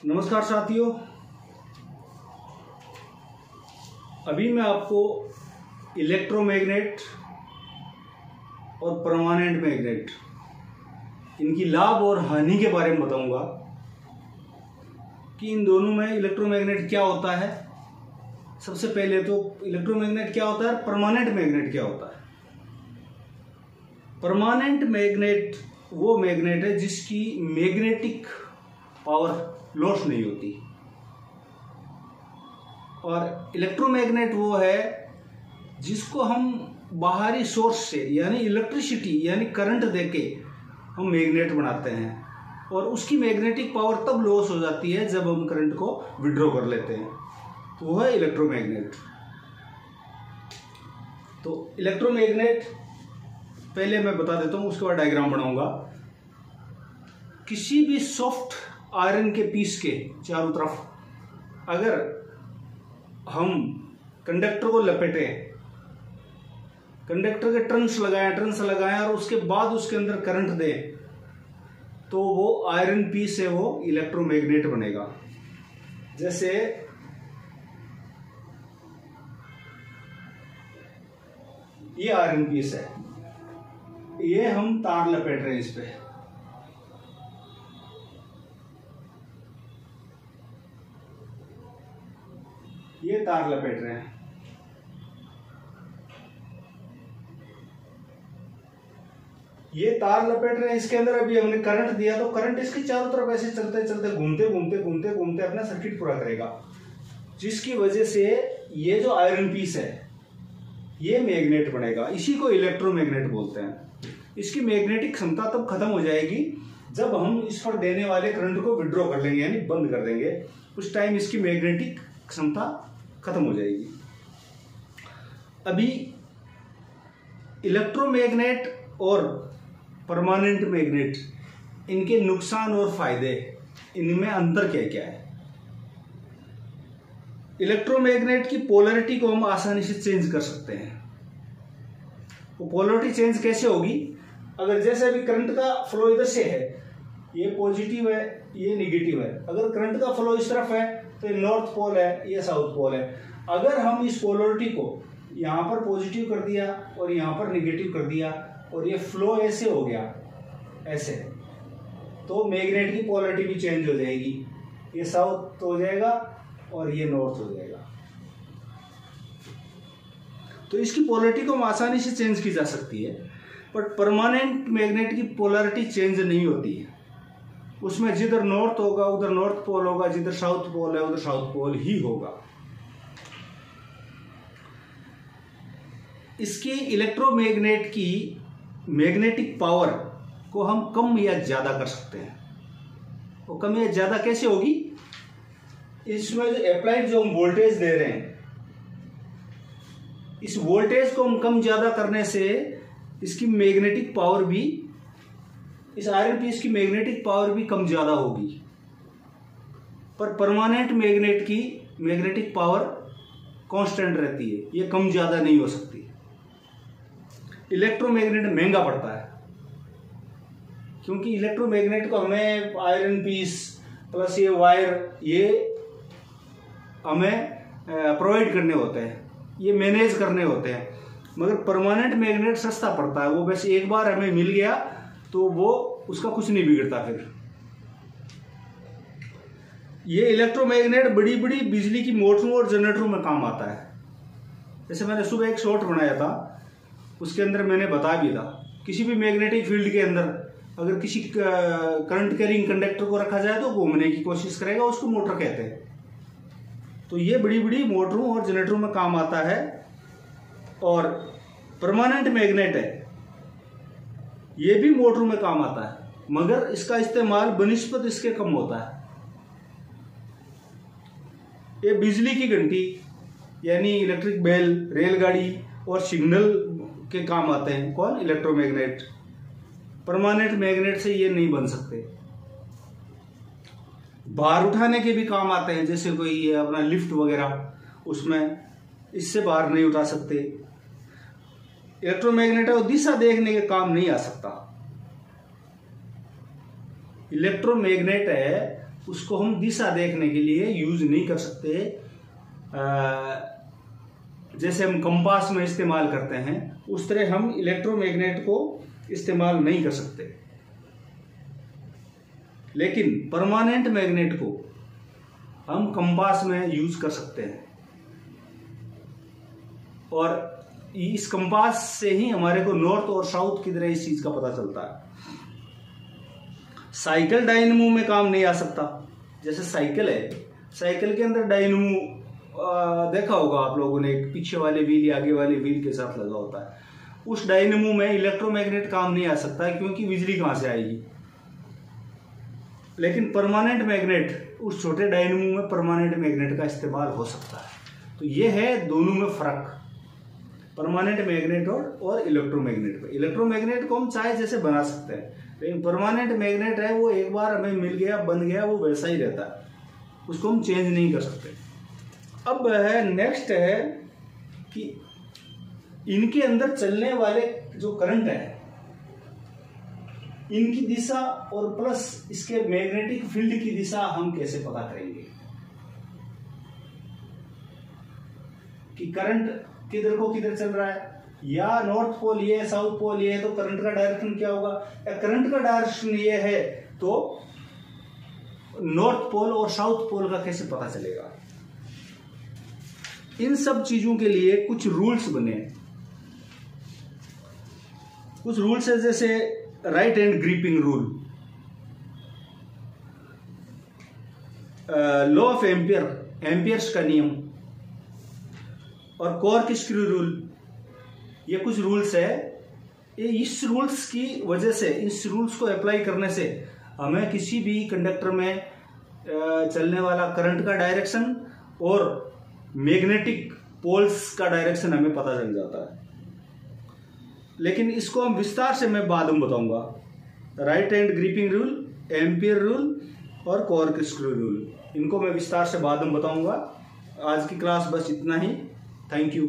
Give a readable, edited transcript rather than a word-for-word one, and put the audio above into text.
नमस्कार साथियों, अभी मैं आपको इलेक्ट्रोमैग्नेट और परमानेंट मैग्नेट इनकी लाभ और हानि के बारे में बताऊंगा कि इन दोनों में इलेक्ट्रोमैग्नेट क्या होता है। सबसे पहले तो इलेक्ट्रोमैग्नेट क्या होता है, परमानेंट मैग्नेट क्या होता है। परमानेंट मैग्नेट वो मैग्नेट है जिसकी मैग्नेटिक पावर लॉस नहीं होती, और इलेक्ट्रोमैग्नेट वो है जिसको हम बाहरी सोर्स से यानी इलेक्ट्रिसिटी यानी करंट देके हम मैग्नेट बनाते हैं, और उसकी मैग्नेटिक पावर तब लॉस हो जाती है जब हम करंट को विड्रॉ कर लेते हैं, तो वो है इलेक्ट्रोमैग्नेट। तो इलेक्ट्रोमैग्नेट पहले मैं बता देता हूँ, उसके बाद डायग्राम बनाऊंगा। किसी भी सॉफ्ट आयरन के पीस के चारों तरफ अगर हम कंडक्टर को लपेटें, कंडक्टर के टर्न्स लगाएं और उसके बाद उसके अंदर करंट दें, तो वो आयरन पीस है वो इलेक्ट्रोमैग्नेट बनेगा। जैसे ये आयरन पीस है, ये हम तार लपेट रहे हैं इस पे, ये तार लपेट रहे हैं। ये तार लपेट रहे हैं, इसके अंदर अभी हमने करंट दिया तो करंट इसके चारों तरफ ऐसे चलते चलते घूमते घूमते घूमते घूमते अपना सर्किट पूरा करेगा, जिसकी वजह से ये जो आयरन पीस है ये मैग्नेट बनेगा। इसी को इलेक्ट्रोमैग्नेट बोलते हैं। इसकी मैग्नेटिक क्षमता तब खत्म हो जाएगी जब हम इस पर देने वाले करंट को विड्रॉ कर लेंगे यानी बंद कर देंगे, उस टाइम इसकी मैग्नेटिक क्षमता खत्म हो जाएगी। अभी इलेक्ट्रोमैग्नेट और परमानेंट मैग्नेट, इनके नुकसान और फायदे, इनमें अंतर क्या क्या है। इलेक्ट्रोमैग्नेट की पोलैरिटी को हम आसानी से चेंज कर सकते हैं। वो पोलैरिटी चेंज कैसे होगी, अगर जैसे अभी करंट का फ्लो इधर से है, ये पॉजिटिव है ये निगेटिव है, अगर करंट का फ्लो इस तरफ है तो ये नॉर्थ पोल है ये साउथ पोल है। अगर हम इस पोलैरिटी को यहाँ पर पॉजिटिव कर दिया और यहाँ पर निगेटिव कर दिया और ये फ्लो ऐसे हो गया ऐसे, तो मैग्नेट की पोलैरिटी भी चेंज हो जाएगी, ये साउथ हो जाएगा और ये नॉर्थ हो जाएगा। तो इसकी पोलैरिटी को हम आसानी से चेंज की जा सकती है, बट परमानेंट मैग्नेट की पोलैरिटी चेंज नहीं होती है। उसमें जिधर नॉर्थ होगा उधर नॉर्थ पोल होगा, जिधर साउथ पोल है उधर साउथ पोल ही होगा। इसकी इलेक्ट्रोमैग्नेट की मैग्नेटिक पावर को हम कम या ज्यादा कर सकते हैं। वो कम या ज्यादा कैसे होगी, इसमें जो अप्लाइड जो हम वोल्टेज दे रहे हैं, इस वोल्टेज को हम कम ज्यादा करने से इसकी मैग्नेटिक पावर भी, इस आयरन पीस की मैग्नेटिक पावर भी कम ज्यादा होगी। पर परमानेंट मैग्नेट की मैग्नेटिक पावर कांस्टेंट रहती है, ये कम ज्यादा नहीं हो सकती। इलेक्ट्रोमैग्नेट महंगा पड़ता है, क्योंकि इलेक्ट्रोमैग्नेट को हमें आयरन पीस प्लस ये वायर ये हमें प्रोवाइड करने होते हैं, ये मैनेज करने होते हैं। मगर परमानेंट मैग्नेट सस्ता पड़ता है, वो बस एक बार हमें मिल गया तो वो उसका कुछ नहीं बिगड़ता। फिर ये इलेक्ट्रोमैग्नेट बड़ी बड़ी बिजली की मोटरों और जनरेटरों में काम आता है। जैसे मैंने सुबह एक शॉर्ट बनाया था, उसके अंदर मैंने बता भी था, किसी भी मैग्नेटिक फील्ड के अंदर अगर किसी करंट कैरिंग कंडक्टर को रखा जाए तो घूमने की कोशिश करेगा, उसको मोटर कहते हैं। तो ये बड़ी बड़ी मोटरों और जनरेटरों में काम आता है। और परमानेंट मैग्नेट है, ये भी मोटरों में काम आता है, मगर इसका इस्तेमाल बनिस्बत इसके कम होता है। ये बिजली की घंटी यानी इलेक्ट्रिक बेल, रेलगाड़ी और सिग्नल के काम आते हैं। कौन? इलेक्ट्रोमैग्नेट। परमानेंट मैग्नेट से ये नहीं बन सकते। भार उठाने के भी काम आते हैं, जैसे कोई अपना लिफ्ट वगैरह, उसमें इससे भार नहीं उठा सकते। इलेक्ट्रोमैग्नेट है वो दिशा देखने के काम नहीं आ सकता। इलेक्ट्रोमैग्नेट है उसको हम दिशा देखने के लिए यूज नहीं कर सकते। जैसे हम कंपास में इस्तेमाल करते हैं उस तरह हम इलेक्ट्रोमैग्नेट को इस्तेमाल नहीं कर सकते। लेकिन परमानेंट मैग्नेट को हम कंपास में यूज कर सकते हैं, और इस कंपास से ही हमारे को नॉर्थ और साउथ की तरह इस चीज का पता चलता है। साइकिल डायनेमो में काम नहीं आ सकता। जैसे साइकिल है, साइकिल के अंदर डायनेमो देखा होगा आप लोगों ने, एक पीछे वाले व्हील या आगे वाले व्हील के साथ लगा होता है। उस डायनेमो में इलेक्ट्रोमैग्नेट काम नहीं आ सकता क्योंकि बिजली कहां से आएगी। लेकिन परमानेंट मैग्नेट, उस छोटे डायनेमो में परमानेंट मैग्नेट का इस्तेमाल हो सकता है। तो ये है दोनों में फर्क, परमानेंट मैग्नेट और इलेक्ट्रोमैग्नेट पे। इलेक्ट्रोमैग्नेट को हम चाहे जैसे बना सकते हैं, लेकिन परमानेंट मैग्नेट है वो एक बार हमें मिल गया, बन गया, वो वैसा ही रहता है, उसको हम चेंज नहीं कर सकते। अब है नेक्स्ट है कि इनके अंदर चलने वाले जो करंट है, इनकी दिशा और प्लस इसके मैग्नेटिक फील्ड की दिशा हम कैसे पता करेंगे कि करंट किधर को किधर चल रहा है। या नॉर्थ पोल ये है, साउथ पोल ये है, तो करंट का डायरेक्शन क्या होगा। या करंट का डायरेक्शन ये है तो नॉर्थ पोल और साउथ पोल का कैसे पता चलेगा। इन सब चीजों के लिए कुछ रूल्स बने हैं। कुछ रूल्स है जैसे right hand gripping rule, law of amperes का नियम, और कॉर्क स्क्रू रूल। ये कुछ रूल्स है। ये इस रूल्स की वजह से, इस रूल्स को अप्लाई करने से हमें किसी भी कंडक्टर में चलने वाला करंट का डायरेक्शन और मैग्नेटिक पोल्स का डायरेक्शन हमें पता चल जाता है। लेकिन इसको हम विस्तार से मैं बाद में बताऊंगा। Right hand gripping rule, ampere rule और कॉर्क स्क्रू रूल, इनको मैं विस्तार से बाद में बताऊंगा। आज की क्लास बस इतना ही। Thank you.